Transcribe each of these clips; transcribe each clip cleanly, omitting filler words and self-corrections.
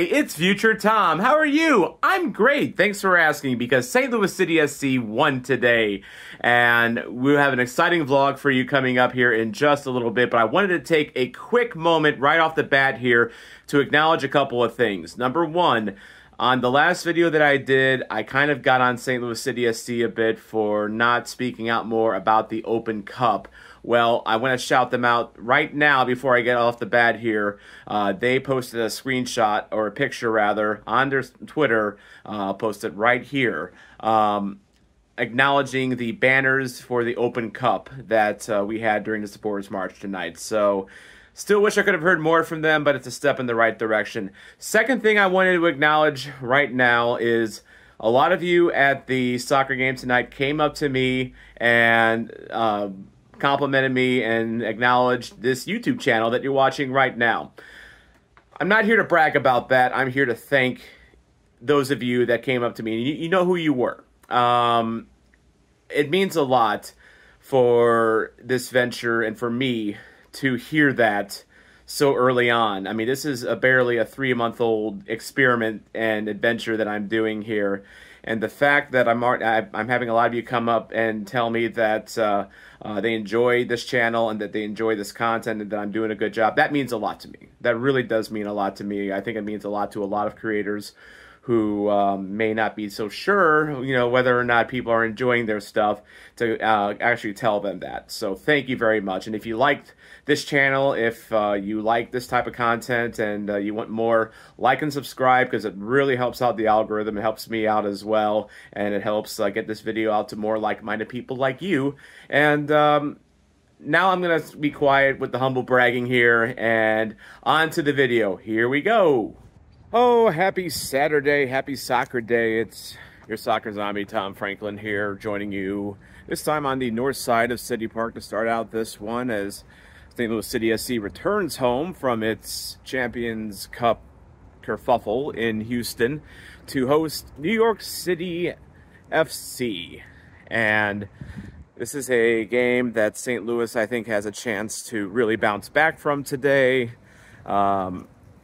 it's Future Tom. How are you? I'm great. Thanks for asking, because St. Louis City SC won today. And we'll have an exciting vlog for you coming up here in just a little bit. But I wanted to take a quick moment right off the bat here to acknowledge a couple of things. Number one, on the last video that I did, I kind of got on St. Louis City SC a bit for not speaking out more about the Open Cup. Well, I want to shout them out right now before I get off the bat here. They posted a screenshot, or a picture rather, on their Twitter. I'll post it right here. Acknowledging the banners for the Open Cup that we had during the Supporters March tonight. So, still wish I could have heard more from them, but it's a step in the right direction. Second thing I wanted to acknowledge right now is a lot of you at the soccer game tonight came up to me and complimented me and acknowledged this YouTube channel that you're watching right now. I'm not here to brag about that. I'm here to thank those of you that came up to me. You know who you were. It means a lot for this venture and for me to hear that so early on. I mean, this is barely a 3-month-old experiment and adventure that I'm doing here. And the fact that I'm having a lot of you come up and tell me that they enjoy this channel and that they enjoy this content and that I'm doing a good job, that means a lot to me. That really does mean a lot to me. I think it means a lot to a lot of creators who may not be so sure, you know, whether or not people are enjoying their stuff, to actually tell them that. So thank you very much. And if you liked this channel, if you like this type of content and you want more, like and subscribe, because it really helps out the algorithm. It helps me out as well, and it helps get this video out to more like-minded people like you. And now I'm going to be quiet with the humble bragging here, and on to the video. Here we go. Oh, happy Saturday, happy soccer day. It's your soccer zombie, Tom Franklin here, joining you this time on the north side of CityPark to start out this one as St. Louis City SC returns home from its Champions Cup kerfuffle in Houston to host New York City FC. And this is a game that St. Louis, I think, has a chance to really bounce back from today.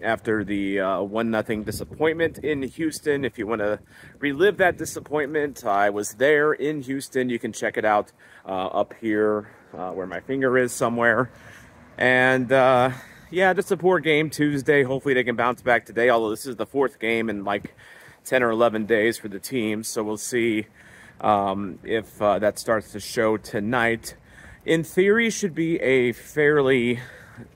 After the 1-0 disappointment in Houston. If you want to relive that disappointment, I was there in Houston. You can check it out up here where my finger is somewhere. And yeah, just a poor game Tuesday. Hopefully they can bounce back today, although this is the 4th game in like 10 or 11 days for the team. So we'll see if that starts to show tonight. In theory, should be a fairly,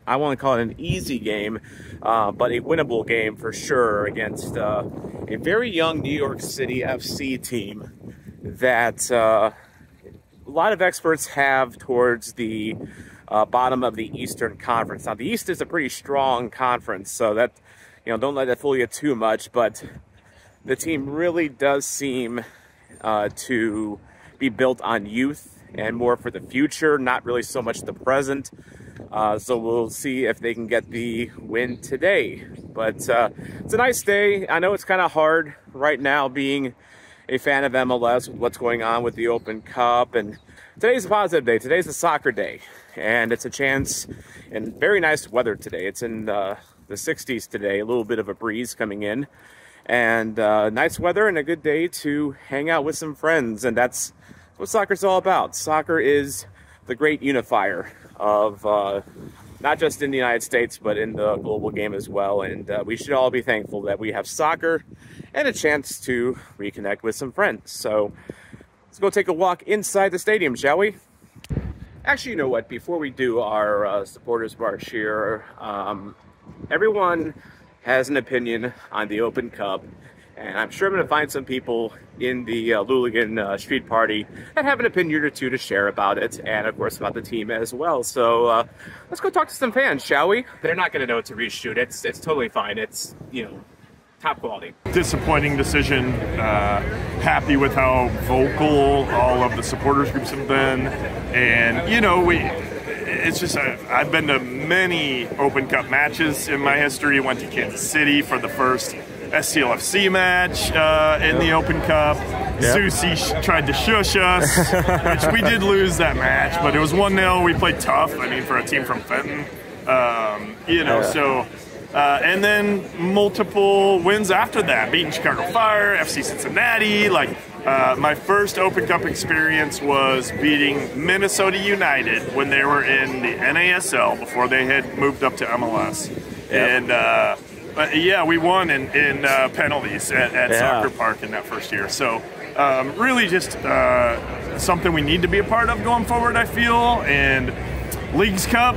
I want to call it an easy game, but a winnable game for sure against a very young New York City FC team that a lot of experts have towards the bottom of the Eastern Conference. Now, the East is a pretty strong conference, so that, you know, don't let that fool you too much, but the team really does seem to be built on youth and more for the future, not really so much the present. So we'll see if they can get the win today. But it's a nice day. I know it's kind of hard right now being a fan of MLS with what's going on with the Open Cup. And today's a positive day. Today's a soccer day. And it's a chance, and very nice weather today. It's in the 60s today, a little bit of a breeze coming in. And nice weather and a good day to hang out with some friends. And that's what soccer's all about. Soccer is the great unifier of not just in the United States, but in the global game as well. And we should all be thankful that we have soccer and a chance to reconnect with some friends. So let's go take a walk inside the stadium, shall we? Actually, you know what? Before we do our supporters march here, everyone has an opinion on the Open Cup. And I'm sure I'm going to find some people in the Luligan Street Party that have an opinion or two to share about it, and of course about the team as well. So let's go talk to some fans, shall we? They're not going to know to reshoot. It's totally fine. It's, you know, top quality. Disappointing decision. Happy with how vocal all of the supporters groups have been, and you know, it's just I've been to many Open Cup matches in my history. Went to Kansas City for the first SCLFC match in the Open Cup. Yep. Susie tried to shush us, which we did lose that match, but it was 1-0. We played tough, I mean, for a team from Fenton. You know, so And then multiple wins after that, beating Chicago Fire, FC Cincinnati. Like, my first Open Cup experience was beating Minnesota United when they were in the NASL before they had moved up to MLS. Yep. And but yeah, we won in penalties at Soccer Park in that first year. So really just something we need to be a part of going forward, I feel. And Leagues Cup,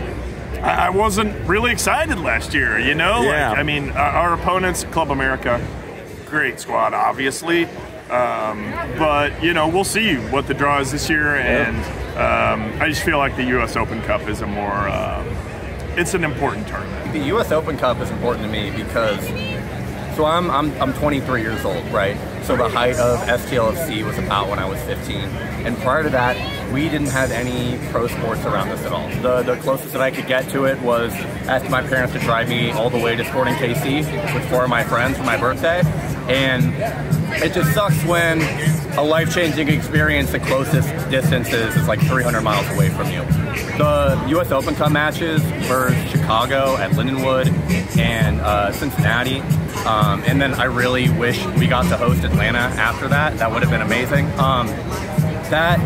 I wasn't really excited last year, you know? Yeah. Like, I mean, our opponents, Club America, great squad, obviously. But, you know, we'll see what the draw is this year. And I just feel like the U.S. Open Cup is a more, it's an important tournament. The U.S. Open Cup is important to me because, so I'm 23 years old, right? So the height of STLFC was about when I was 15. And prior to that, we didn't have any pro sports around us at all. The closest that I could get to it was asking my parents to drive me all the way to Sporting KC with 4 of my friends for my birthday. And it just sucks when a life-changing experience, the closest distances is like 300 miles away from you. The U.S. Open Cup matches were Chicago at Lindenwood and Cincinnati. And then I really wish we got to host Atlanta after that. That would have been amazing. That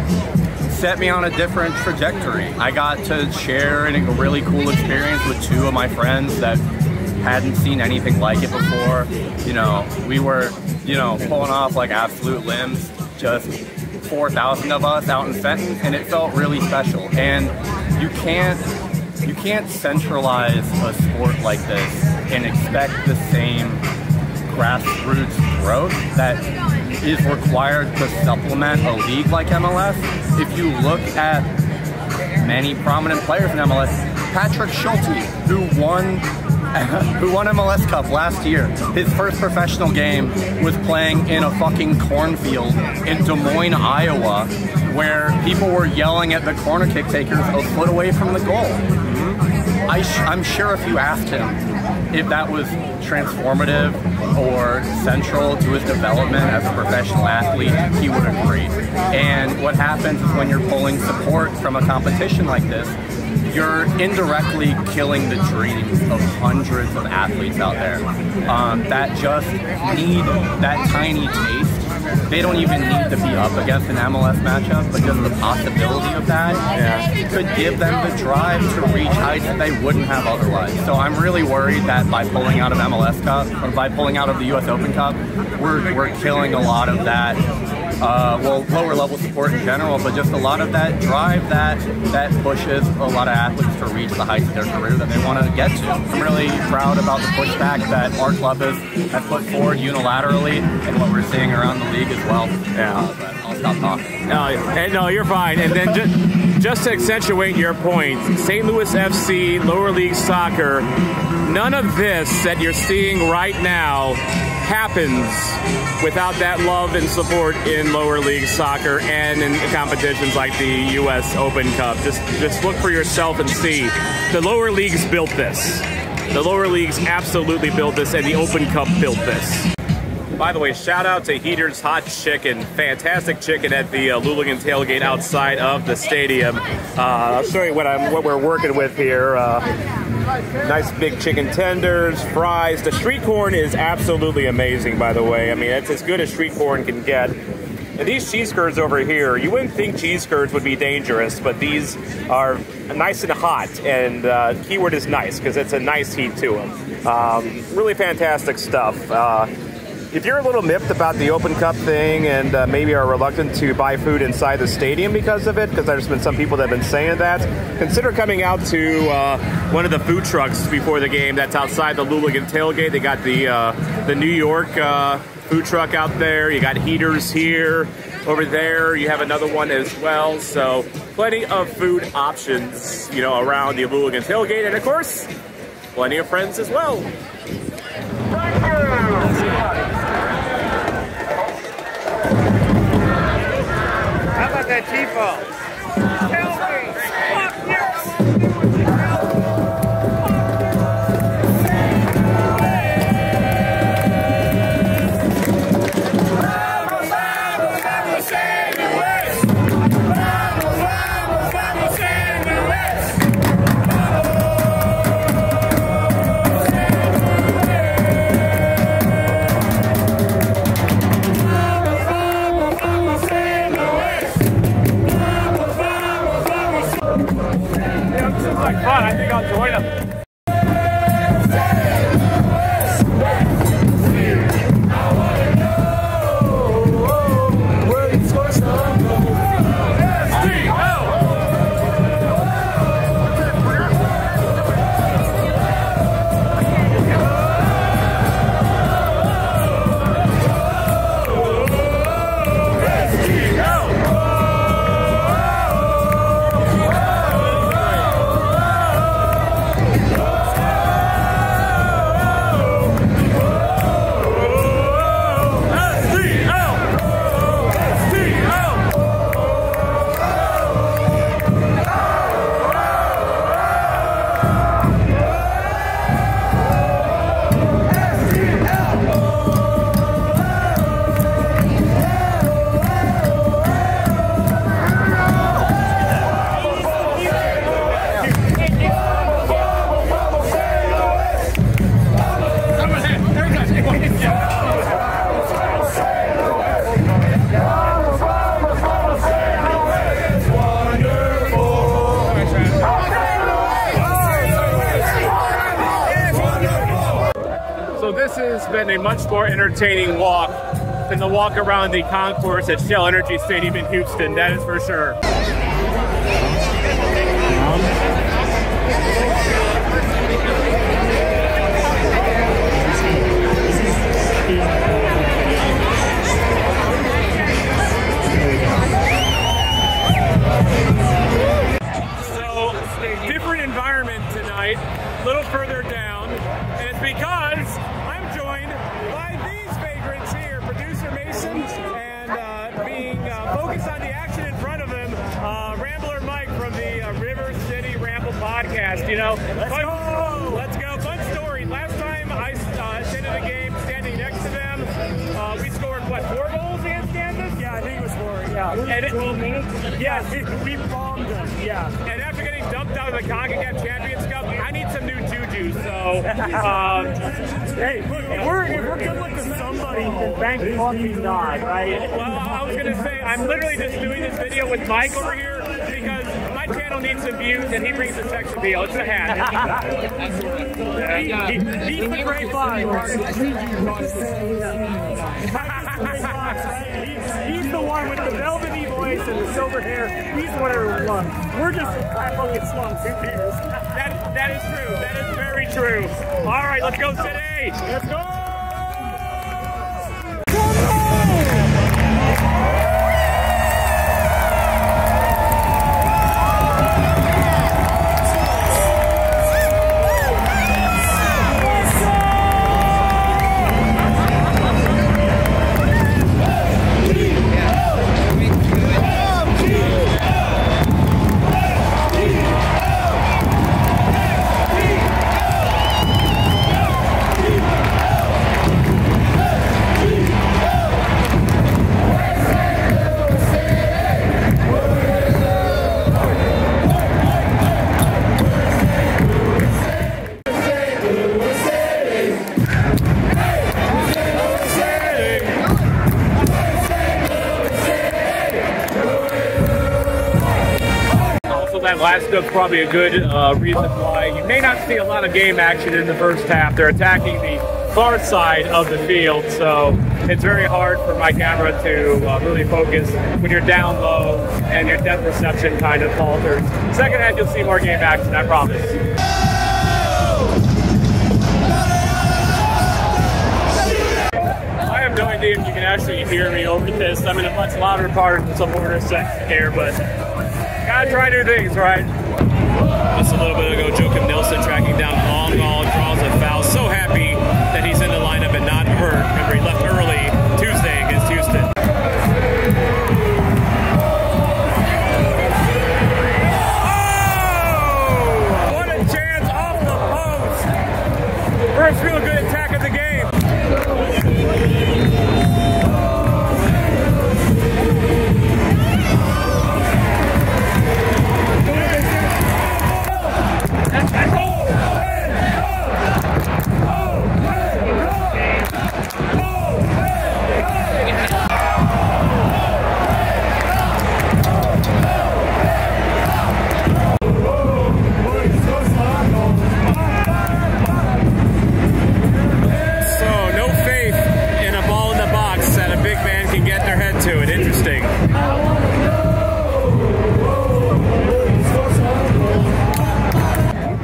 set me on a different trajectory. I got to share a really cool experience with 2 of my friends that hadn't seen anything like it before. You know, we were, you know, pulling off like absolute limbs, just 4,000 of us out in Fenton, and it felt really special. And you can't centralize a sport like this and expect the same grassroots growth that is required to supplement a league like MLS. If you look at many prominent players in MLS, Patrick Schulte, who won MLS Cup last year, his first professional game was playing in a fucking cornfield in Des Moines, Iowa, where people were yelling at the corner kick takers a foot away from the goal. I'm sure if you asked him if that was transformative or central to his development as a professional athlete, he would agree. And what happens is when you're pulling support from a competition like this, you're indirectly killing the dreams of hundreds of athletes out there that just need that tiny taste. They don't even need to be up against an MLS matchup, but just the possibility of that could give them the drive to reach heights that they wouldn't have otherwise. So I'm really worried that by pulling out of MLS Cup, or by pulling out of the U.S. Open Cup, we're killing a lot of that, lower level support in general, but just a lot of that drive that pushes a lot of athletes to reach the heights of their career that they want to get to. I'm really proud about the pushback that our club has put forward unilaterally and what we're seeing around the league as well. But I'll stop talking. No, you're fine. And then just to accentuate your point, St. Louis FC, lower league soccer, none of this that you're seeing right now happens without that love and support in lower league soccer and in competitions like the U.S. Open Cup. Just look for yourself and see. The lower leagues built this. The lower leagues absolutely built this, and the Open Cup built this. By the way, shout out to Heaterz Hot Chicken. Fantastic chicken at the Luligan tailgate outside of the stadium. I'll show you what we're working with here. Nice big chicken tenders, fries. The street corn is absolutely amazing, by the way. I mean, it's as good as street corn can get. And these cheese curds over here, you wouldn't think cheese curds would be dangerous, but these are nice and hot. And keyword is nice, because it's a nice heat to them. Really fantastic stuff. If you're a little miffed about the Open Cup thing and maybe are reluctant to buy food inside the stadium because of it, because there's been some people that have been saying that, consider coming out to one of the food trucks before the game that's outside the Luligan tailgate. They got the New York food truck out there. You got Heaterz here. Over there, you have another one as well. So plenty of food options, you know, around the Luligan tailgate. And of course, plenty of friends as well. How about that T-ball? Tell me! Fuck yes! been a much more entertaining walk than the walk around the concourse at Shell Energy Stadium in Houston, that is for sure. Different environment tonight, a little further down, and it's because I'm joined by these vagrants here, producer Mason, and being focused on the action in front of him, Rambler Mike from the River City Ramble podcast. You know, let's go. Fun story. Last time I attended a game standing next to them, we scored what, 4 goals against Kansas? Yeah, I think it was 4. Yeah, and 12 minutes. Yeah, we bombed them. Yeah, and after getting dumped out of the CONCACAF Champions Cup, I need some new juju. So, hey, look, if we're good looking somebody, then thank fucking God, right? Well, I was gonna say, I'm literally just doing this video with Mike over here because my channel needs some views, and he brings a sex appeal. It's a hat. He's the great line. He's the one with the velvety voice and the silver hair. He's the one everyone loves. We're just fucking slums. That is true. That is very true. All right, let's go, City. Let's go. That last dub's probably a good reason why you may not see a lot of game action in the first half. They're attacking the far side of the field, so it's very hard for my camera to really focus when you're down low and your depth perception kind of falters. Second half, you'll see more game action, I promise. I have no idea if you can actually hear me over this. I'm in a much louder part of the supporter section here, but gotta try new things, right? Just a little bit ago, Joakim Nilsson tracking down a long ball, draws a foul. So happy that he's in the lineup and not hurt. Remember, he left early Tuesday against Houston. Oh! What a chance off the post! First real good attack of the game.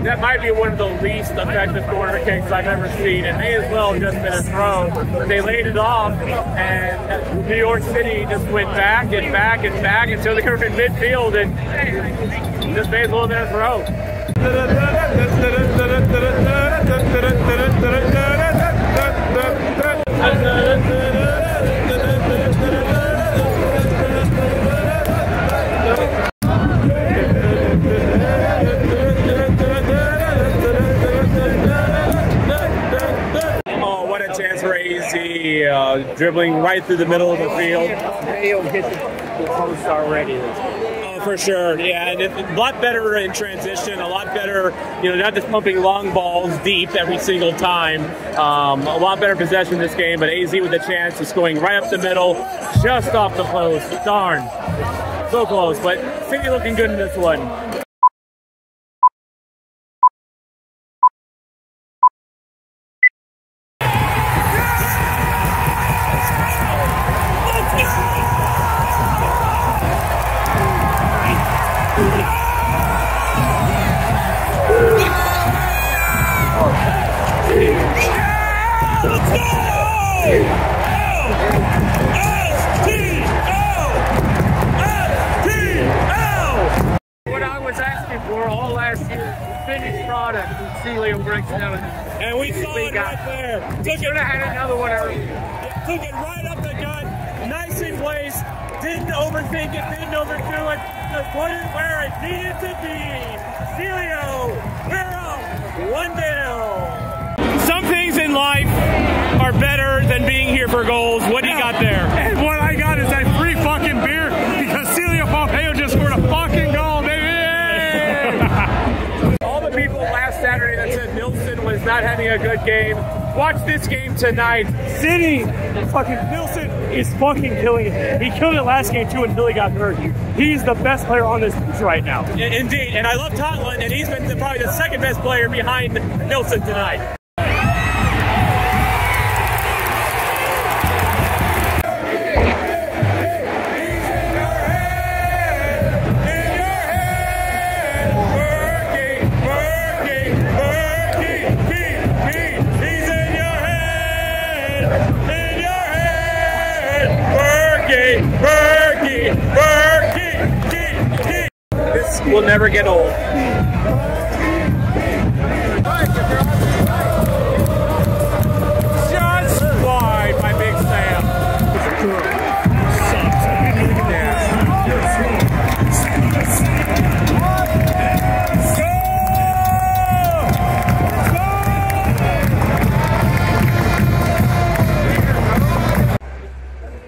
That might be one of the least effective corner kicks I've ever seen. It may as well have just been a throw. They laid it off, and New York City just went back and back and back until they were in midfield, and just may as well have been a throw. Dribbling right through the middle of the field. He'll hit the post already. Oh, for sure, yeah, and it's a lot better in transition, a lot better, not just pumping long balls deep every single time. A lot better possession this game, but AZ with a chance is going right up the middle, just off the post. Darn, so close, but City looking good in this one. out and Celio breaks it out. And we saw it right there. He should have had another one early. Took it right up the gut, nicely placed, didn't overthink it, didn't overdo it, just put it where it needed to be. Celio, we're up 1-0. Some things in life are better than being here for goals. What do you got there? And what I got is that free fucking beer because Celio Pompeo just scored a fucking goal, baby! All the people last Saturday that said Nilsson was not having a good game, watch this game tonight. City, fucking Nilsson is fucking killing it. He killed it last game too until he got hurt. He's the best player on this pitch right now. Indeed, and I love Totland, and he's been probably the second best player behind Nilsson tonight. This will never get old. Just wide by Big Sam.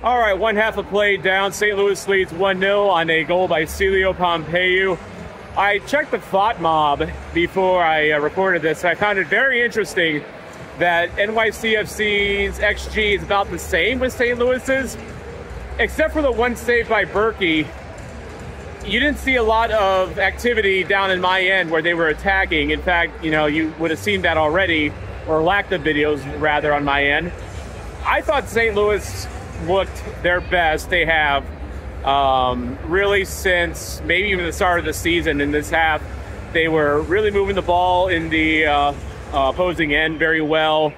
All right, one half of play down. St. Louis leads 1-0 on a goal by Celio Pompeo. I checked the thought mob before I recorded this. I found it very interesting that NYCFC's XG is about the same with St. Louis's, except for the one save by Berkey. You didn't see a lot of activity down in my end where they were attacking. In fact, you know, you would have seen that already, or lack of videos rather on my end. I thought St. Louis looked their best they have really since maybe even the start of the season. In this half, they were really moving the ball in the opposing end very well,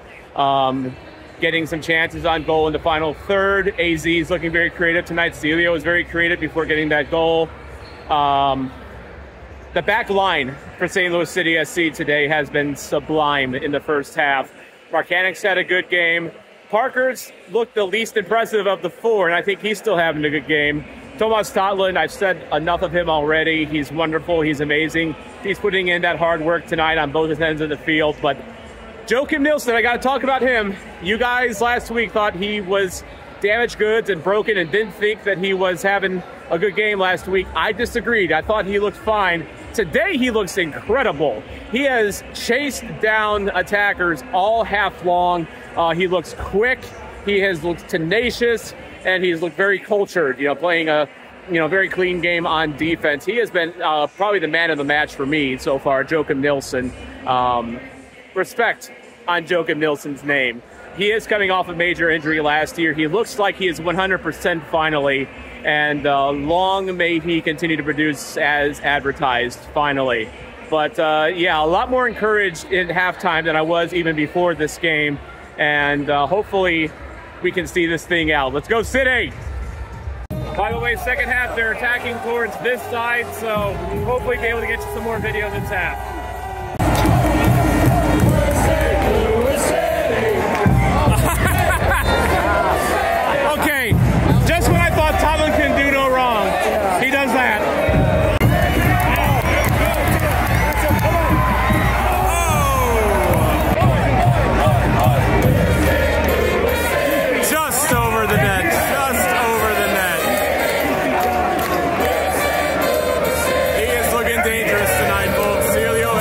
getting some chances on goal in the final third. AZ is looking very creative tonight. Celio was very creative before getting that goal. The back line for St. Louis City SC today has been sublime in the first half. Markanix had a good game. Parker's looked the least impressive of the four, and I think he's still having a good game. Tomas Totland, I've said enough of him already. He's wonderful. He's amazing. He's putting in that hard work tonight on both ends of the field. But Joakim Nilsson, I got to talk about him. You guys last week thought he was damaged goods and broken and didn't think that he was having a good game last week. I disagreed. I thought he looked fine. Today he looks incredible. He has chased down attackers all half long. He looks quick. He has looked tenacious, and he's looked very cultured. You know, playing a very clean game on defense. He has been probably the man of the match for me so far. Joakim Nilsson. Respect on Joakim Nilsson's name. He is coming off a major injury last year. He looks like he is 100% finally, and long may he continue to produce as advertised finally. But yeah, a lot more encouraged in halftime than I was even before this game, and hopefully we can see this thing out. Let's go City! By the way, second half they're attacking towards this side, so hopefully be able to get you some more video this half. Okay, just when I thought Totland can do no wrong, he does that. Oh! Just over the net, just over the net. He is looking dangerous tonight, folks. Celio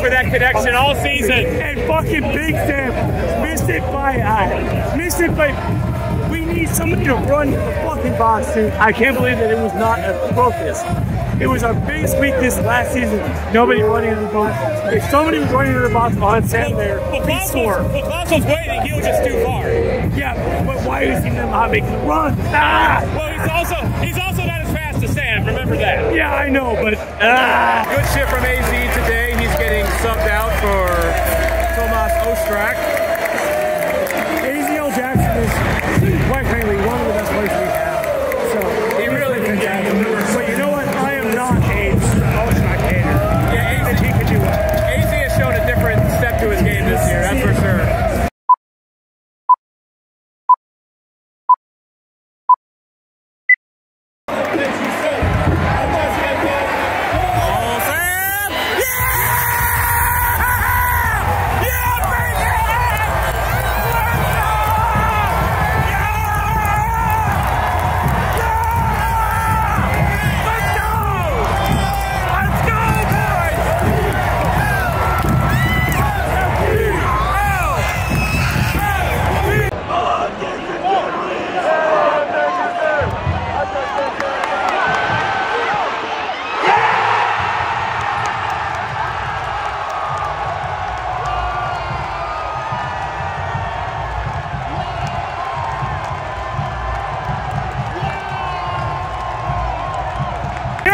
for that connection all season. And fucking Big Sam missed it by. We need somebody to run the fucking box, dude. I can't believe that it was not a focus. It was our biggest weakness last season. Nobody running into the box. If somebody was running into the box on Sam there, we score. Well, Klaus was waiting. He was just too far. Yeah, but why is he not making the run? Ah! Well, he's also not as fast as Sam. Remember that. Yeah, I know, but Good shit from AZ today. He's getting subbed out for Tomas Ostrak. AZL Jackson is, quite frankly, one of the best players we have. So he really fantastic. But you know what? I am not a Ostrak hater. Yeah, AZ, he can do it. AZ has shown a different step to his game this year. That's for sure.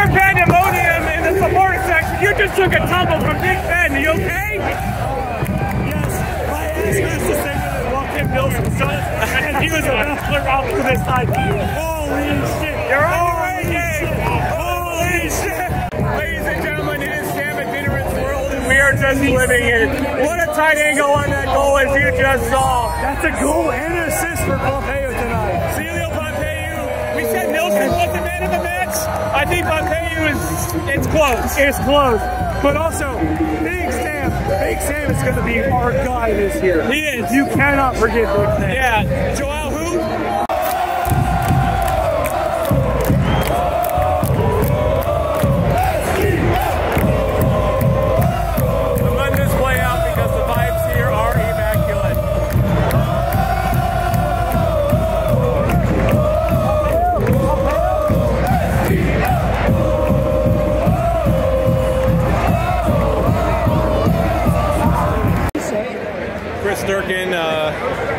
Pandemonium in the supporter section. You just took a tumble from Big Ben. Are you okay? Yes, my ass has to say that Joaquin Wilson son, and he was a wrestler off to this side. Holy shit! You're on your way, Shit. Holy shit! Ladies and gentlemen, it is Sam Adeniran's world, and we are just living in it. What a tight angle on that goal, as you just saw. That's a goal and an assist for Pompeo tonight. Celio Pompeo. We said Nilsson was the man of the match. I think Pompeo it's close. It's close. But also, Big Sam is going to be our guy this year. He is. You cannot forget Big Sam. Yeah. Joel who?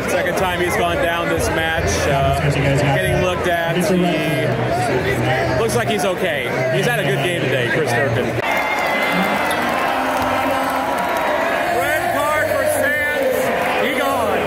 Second time he's gone down this match, getting looked at. He looks like he's okay. He's had a good game today, Chris Durkin. Red card for Sands. He gone.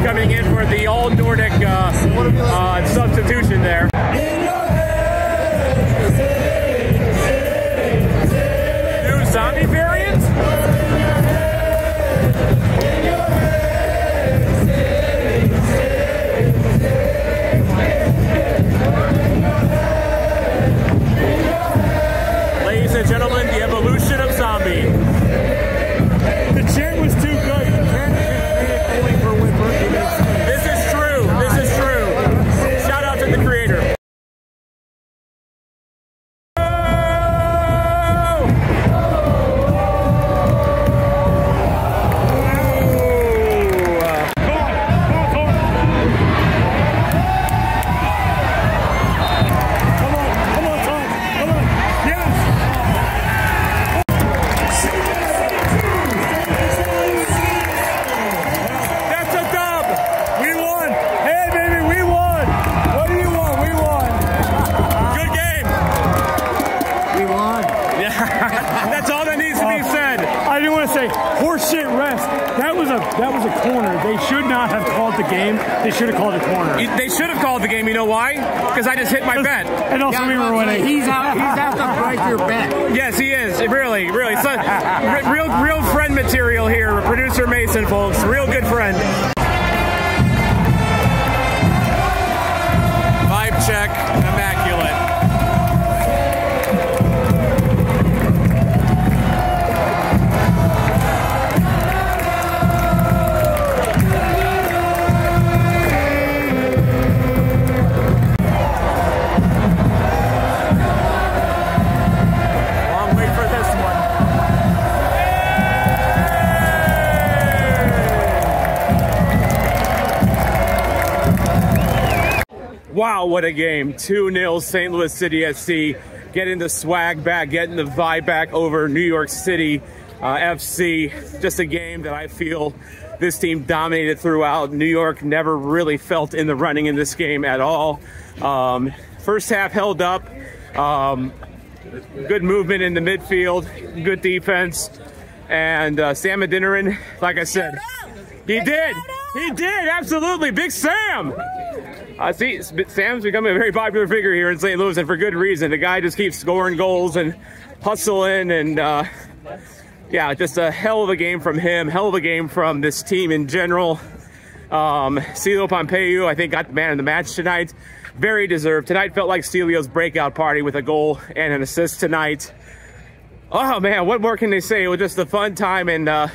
Coming in for the all-Nordic substitution there. New zombie variants? Ladies and gentlemen, the evolution of zombie. The chant was too good. This is true. This is true. Shout out to the creator. should not have called the game. They should have called a corner. They should have called the game. You know why? Because I just hit my bet. And also we were winning. He's out to break your bet. Yes, he is. Really. So, real friend material here. Producer Mason, folks. Real good friend. Vibe check. Immaculate. Wow, what a game. 2-0 St. Louis City SC, getting the swag back, getting the vibe back over New York City FC. Just a game that I feel this team dominated throughout. New York never really felt in the running in this game at all. First half held up. Good movement in the midfield, good defense. And Sam Adeniran, like I said, he did, absolutely. Big Sam. See, Sam's becoming a very popular figure here in St. Louis, and for good reason. The guy just keeps scoring goals and hustling, and yeah, just a hell of a game from him, hell of a game from this team in general. Celio Pompeu, I think, got the man of the match tonight. Very deserved. Tonight felt like Celio's breakout party with a goal and an assist tonight. Oh, man, what more can they say? It was just a fun time, and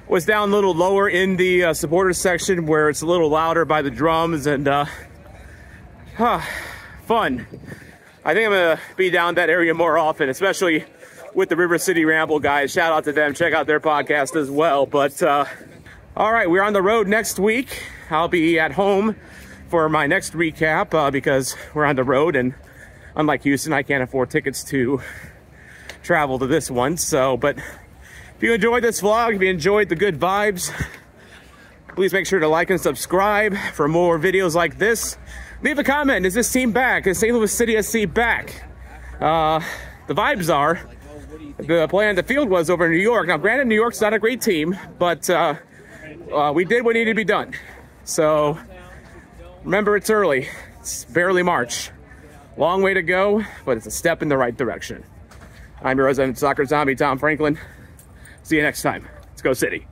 was down a little lower in the supporters section where it's a little louder by the drums, and fun. I think I'm gonna be down that area more often, especially with the River City Ramble guys. Shout out to them, check out their podcast as well. But all right, we're on the road next week. I'll be at home for my next recap because we're on the road, and unlike Houston, I can't afford tickets to travel to this one. So, but if you enjoyed this vlog, if you enjoyed the good vibes, please make sure to like and subscribe for more videos like this. Leave a comment. Is this team back? Is St. Louis City SC back? The vibes are. The play on the field was over in New York. Now, granted, New York's not a great team, but we did what needed to be done. So, remember, it's early. It's barely March. Long way to go, but it's a step in the right direction. I'm your resident soccer zombie, Tom Franklin. See you next time. Let's go City.